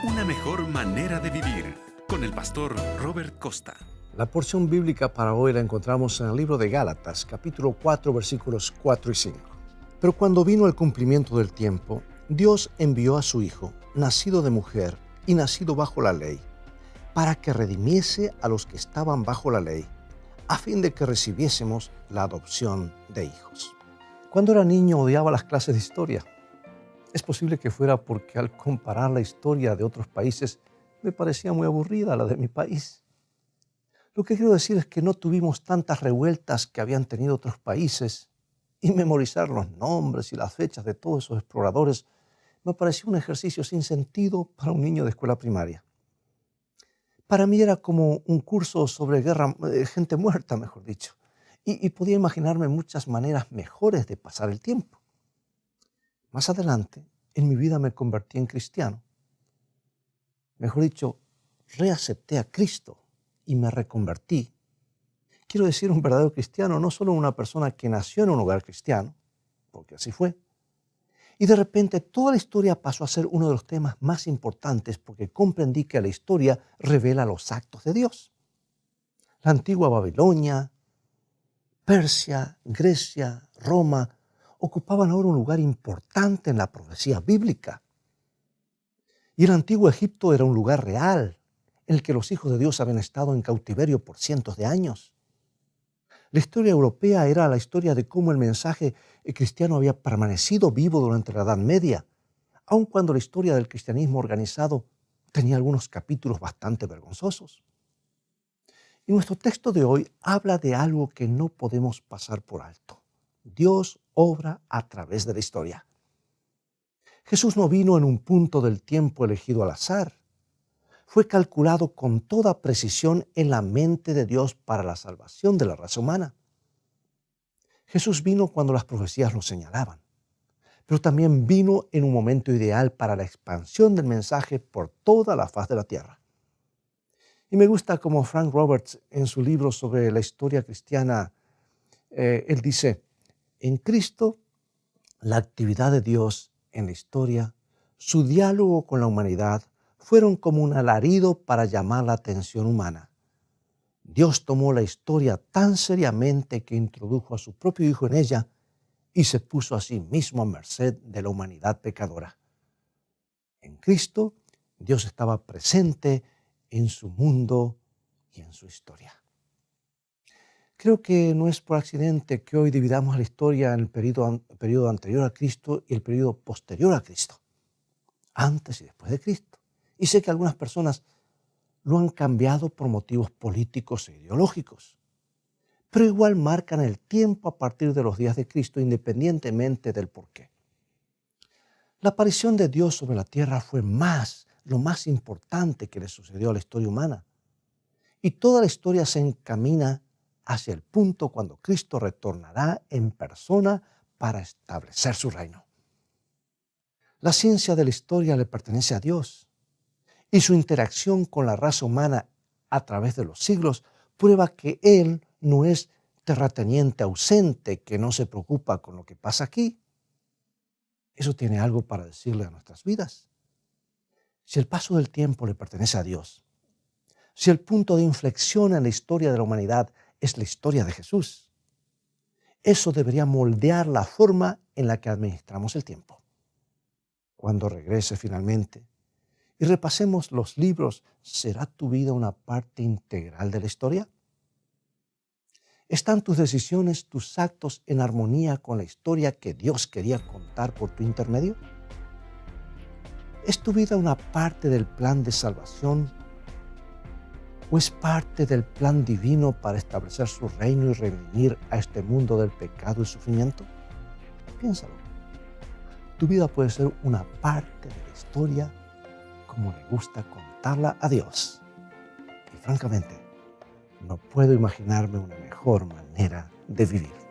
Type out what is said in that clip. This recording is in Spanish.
Una mejor manera de vivir con el pastor Robert Costa. La porción bíblica para hoy la encontramos en el libro de Gálatas, capítulo 4, versículos 4 y 5. Pero cuando vino el cumplimiento del tiempo, Dios envió a su Hijo, nacido de mujer y nacido bajo la ley, para que redimiese a los que estaban bajo la ley, a fin de que recibiésemos la adopción de hijos. Cuando era niño odiaba las clases de historia. Es posible que fuera porque al comparar la historia de otros países me parecía muy aburrida la de mi país. Lo que quiero decir es que no tuvimos tantas revueltas que habían tenido otros países, y memorizar los nombres y las fechas de todos esos exploradores me pareció un ejercicio sin sentido para un niño de escuela primaria. Para mí era como un curso sobre guerra, gente muerta, mejor dicho, y podía imaginarme muchas maneras mejores de pasar el tiempo. Más adelante, en mi vida me convertí en cristiano. Mejor dicho, reacepté a Cristo y me reconvertí. Quiero decir, un verdadero cristiano, no solo una persona que nació en un hogar cristiano, porque así fue. Y de repente toda la historia pasó a ser uno de los temas más importantes porque comprendí que la historia revela los actos de Dios. La antigua Babilonia, Persia, Grecia, Roma, ocupaban ahora un lugar importante en la profecía bíblica. Y el antiguo Egipto era un lugar real, en el que los hijos de Dios habían estado en cautiverio por cientos de años. La historia europea era la historia de cómo el mensaje cristiano había permanecido vivo durante la Edad Media, aun cuando la historia del cristianismo organizado tenía algunos capítulos bastante vergonzosos. Y nuestro texto de hoy habla de algo que no podemos pasar por alto. Dios obra a través de la historia. Jesús no vino en un punto del tiempo elegido al azar. Fue calculado con toda precisión en la mente de Dios para la salvación de la raza humana. Jesús vino cuando las profecías lo señalaban, pero también vino en un momento ideal para la expansión del mensaje por toda la faz de la tierra. Y me gusta como Frank Roberts en su libro sobre la historia cristiana, él dice: en Cristo, la actividad de Dios en la historia, su diálogo con la humanidad, fueron como un alarido para llamar la atención humana. Dios tomó la historia tan seriamente que introdujo a su propio Hijo en ella y se puso a sí mismo a merced de la humanidad pecadora. En Cristo, Dios estaba presente en su mundo y en su historia. Creo que no es por accidente que hoy dividamos la historia en el periodo anterior a Cristo y el periodo posterior a Cristo, antes y después de Cristo. Y sé que algunas personas lo han cambiado por motivos políticos e ideológicos, pero igual marcan el tiempo a partir de los días de Cristo, independientemente del porqué. La aparición de Dios sobre la tierra fue lo más importante que le sucedió a la historia humana. Y toda la historia se encamina hacia el punto cuando Cristo retornará en persona para establecer su reino. La ciencia de la historia le pertenece a Dios, y su interacción con la raza humana a través de los siglos prueba que Él no es terrateniente ausente que no se preocupa con lo que pasa aquí. Eso tiene algo para decirle a nuestras vidas. Si el paso del tiempo le pertenece a Dios, si el punto de inflexión en la historia de la humanidad es la historia de Jesús, eso debería moldear la forma en la que administramos el tiempo. Cuando regrese finalmente y repasemos los libros, ¿será tu vida una parte integral de la historia? ¿Están tus decisiones, tus actos en armonía con la historia que Dios quería contar por tu intermedio? ¿Es tu vida una parte del plan de salvación o es parte del plan divino para establecer su reino y redimir a este mundo del pecado y sufrimiento? Piénsalo. Tu vida puede ser una parte de la historia como le gusta contarla a Dios. Y francamente, no puedo imaginarme una mejor manera de vivir.